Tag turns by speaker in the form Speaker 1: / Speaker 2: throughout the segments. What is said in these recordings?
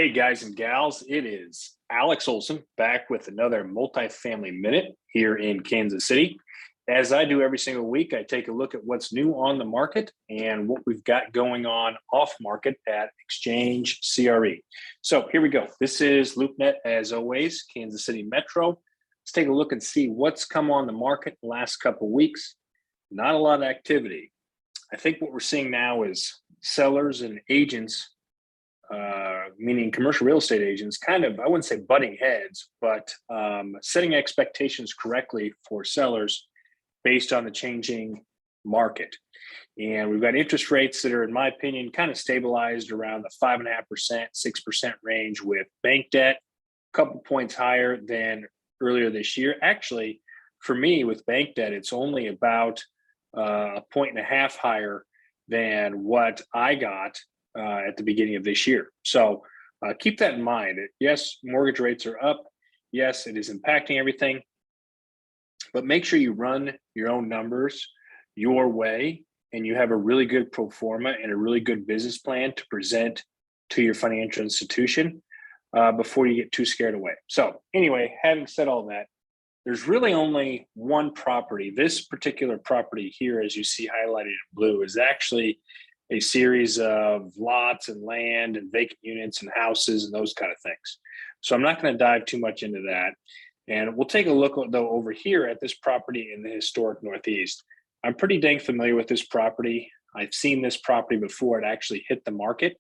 Speaker 1: Hey guys and gals, it is Alex Olson back with another multifamily minute here in Kansas City. As I do every single week, I take a look at what's new on the market and what we've got going on off market at Xchange CRE. So here we go. This is LoopNet as always, Kansas City Metro. Let's take a look and see what's come on the market the last couple of weeks. Not a lot of activity. I think what we're seeing now is sellers and agents meaning commercial real estate agents, kind of, I wouldn't say butting heads, but setting expectations correctly for sellers based on the changing market. And we've got interest rates that are, in my opinion, kind of stabilized around the 5.5%, 6% range, with bank debt a couple points higher than earlier this year. Actually, for me, with bank debt, it's only about 1.5 higher than what I got at the beginning of this year. So keep that in mind. Yes, mortgage rates are up. Yes, it is impacting everything. But make sure you run your own numbers your way and you have a really good pro forma and a really good business plan to present to your financial institution before you get too scared away. So anyway, having said all that, there's really only one property. This particular property here, as you see highlighted in blue, is actually a series of lots and land and vacant units and houses and those kind of things. So I'm not going to dive too much into that. And we'll take a look, though, over here at this property in the historic Northeast. I'm pretty dang familiar with this property. I've seen this property before it actually hit the market.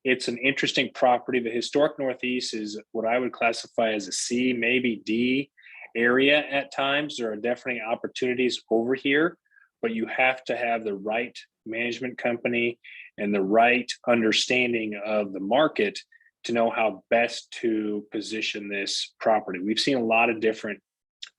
Speaker 1: It's an interesting property. The historic Northeast is what I would classify as a C, maybe D area at times. There are definitely opportunities over here, but you have to have the right management company and the right understanding of the market to know how best to position this property. We've seen a lot of different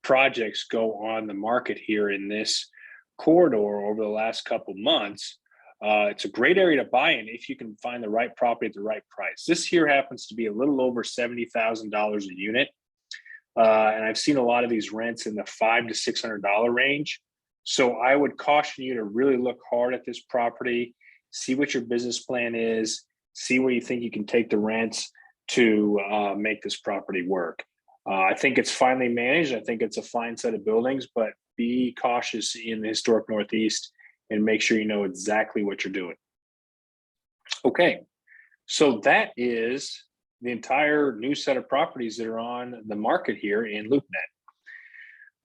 Speaker 1: projects go on the market here in this corridor over the last couple months. It's a great area to buy in if you can find the right property at the right price. This here happens to be a little over $70,000 a unit. And I've seen a lot of these rents in the $500 to $600 range. So I would caution you to really look hard at this property, see what your business plan is, see where you think you can take the rents to make this property work. I think it's finely managed. I think it's a fine set of buildings, but be cautious in the historic Northeast and make sure you know exactly what you're doing. Okay, so that is the entire new set of properties that are on the market here in LoopNet.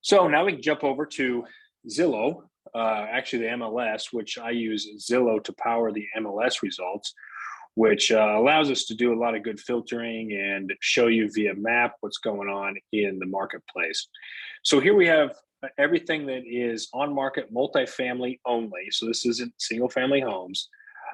Speaker 1: So now we can jump over to Zillow, actually the MLS, which I use Zillow to power the MLS results, which allows us to do a lot of good filtering and show you via map what's going on in the marketplace. So here we have everything that is on market multifamily only. So this isn't single family homes.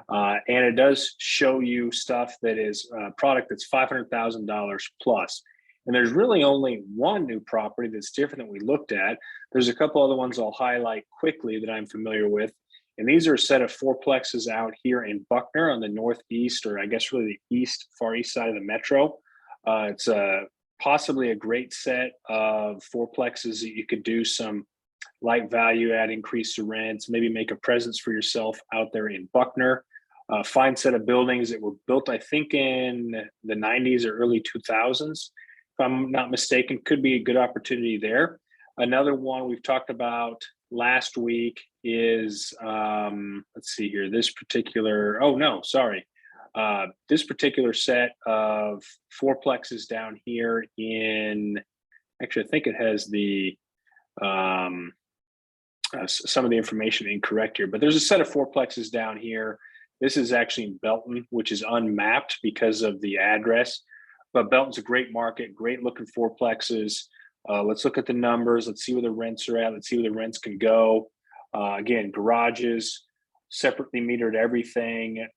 Speaker 1: And it does show you stuff that is a product that's $500,000 plus. And there's really only one new property that's different than we looked at. There's a couple other ones I'll highlight quickly that I'm familiar with. And these are a set of fourplexes out here in Buckner on the northeast, or I guess really the far east side of the metro. It's possibly a great set of fourplexes that you could do some light value add, increase the rents, maybe make a presence for yourself out there in Buckner. Fine set of buildings that were built, I think, in the 90s or early 2000s. If I'm not mistaken, could be a good opportunity there. Another one we've talked about last week is, let's see here, this particular set of fourplexes down here in, actually, I think it has the, some of the information incorrect here, but there's a set of fourplexes down here. This is actually in Belton, which is unmapped because of the address. But Belton's a great market, great looking fourplexes. Let's look at the numbers. Let's see where the rents are at. Let's see where the rents can go. Again, garages, separately metered everything.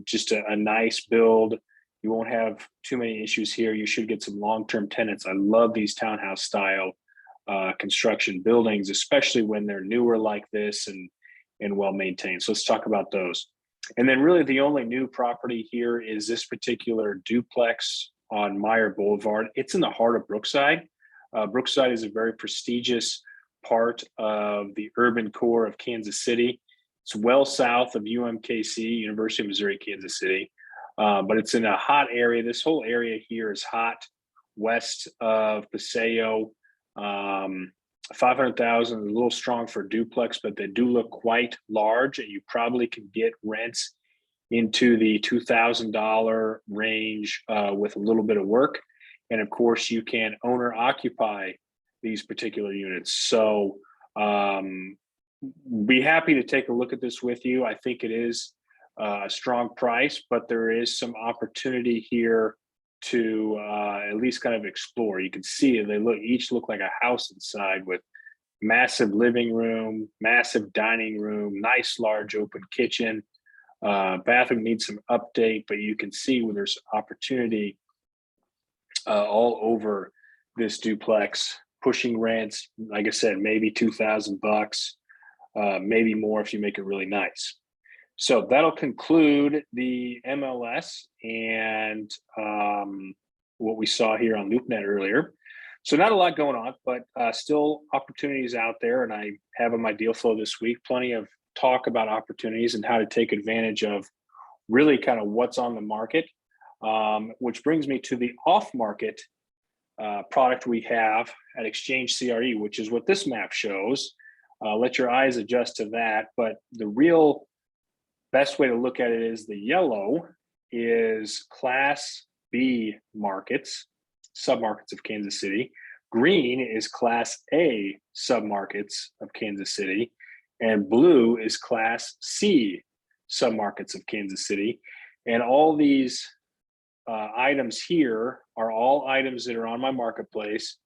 Speaker 1: Just a nice build. You won't have too many issues here. You should get some long-term tenants. I love these townhouse style construction buildings, especially when they're newer like this and well maintained. So let's talk about those. And then really the only new property here is this particular duplex on Meyer Boulevard. It's in the heart of Brookside. Brookside is a very prestigious part of the urban core of Kansas City. It's well south of UMKC, University of Missouri, Kansas City. but it's in a hot area. This whole area here is hot west of Paseo. 500,000 is a little strong for duplex, but they do look quite large, and you probably can get rents into the $2,000 range with a little bit of work. And of course, you can owner occupy these particular units. So be happy to take a look at this with you. I think it is a strong price, but there is some opportunity here to at least kind of explore. You can see they each look like a house inside, with massive living room, massive dining room, nice large open kitchen. Bathroom needs some update, but you can see where there's opportunity all over this duplex, pushing rents, like I said, maybe $2,000, maybe more if you make it really nice. So that'll conclude the MLS and what we saw here on LoopNet earlier. So not a lot going on, but still opportunities out there. And I have in my deal flow this week plenty of talk about opportunities and how to take advantage of really kind of what's on the market, which brings me to the off-market product we have at Xchange CRE, which is what this map shows. Let your eyes adjust to that. But the real best way to look at it is the yellow is Class B markets, submarkets of Kansas City. Green is Class A submarkets of Kansas City. And blue is Class C submarkets of Kansas City. And all these items here are all items that are on my marketplace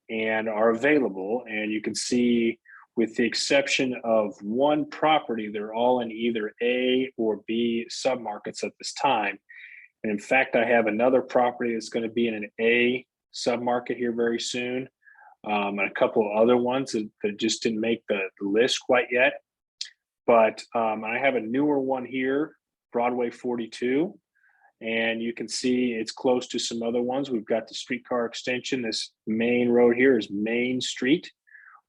Speaker 1: and are available. And you can see, with the exception of one property, they're all in either A or B submarkets at this time. And in fact, I have another property that's going to be in an A submarket here very soon, and a couple of other ones that just didn't make the list quite yet. But I have a newer one here, Broadway 42, and you can see it's close to some other ones. We've got the streetcar extension. This main road here is Main Street,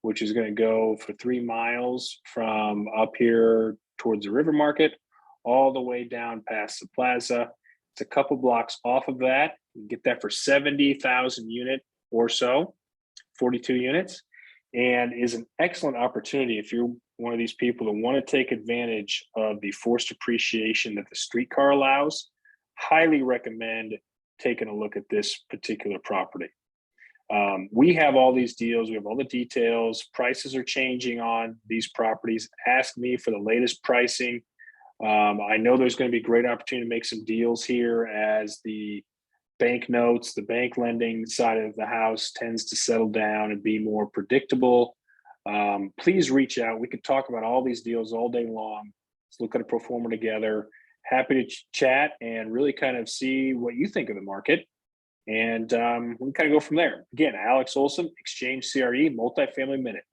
Speaker 1: which is going to go for 3 miles from up here towards the River Market, all the way down past the plaza. It's a couple blocks off of that. You get that for 70,000 unit or so, 42 units, and is an excellent opportunity if you're one of these people that want to take advantage of the forced appreciation that the streetcar allows. Highly recommend taking a look at this particular property. We have all these deals. We have all the details. Prices are changing on these properties. Ask me for the latest pricing. I know there's going to be great opportunity to make some deals here as the bank notes, the bank lending side of the house tends to settle down and be more predictable. Please reach out. We could talk about all these deals all day long. Let's look at a pro forma together. Happy to chat and really kind of see what you think of the market. And we can kind of go from there. Again, Alex Olson, Xchange CRE, Multifamily Minute.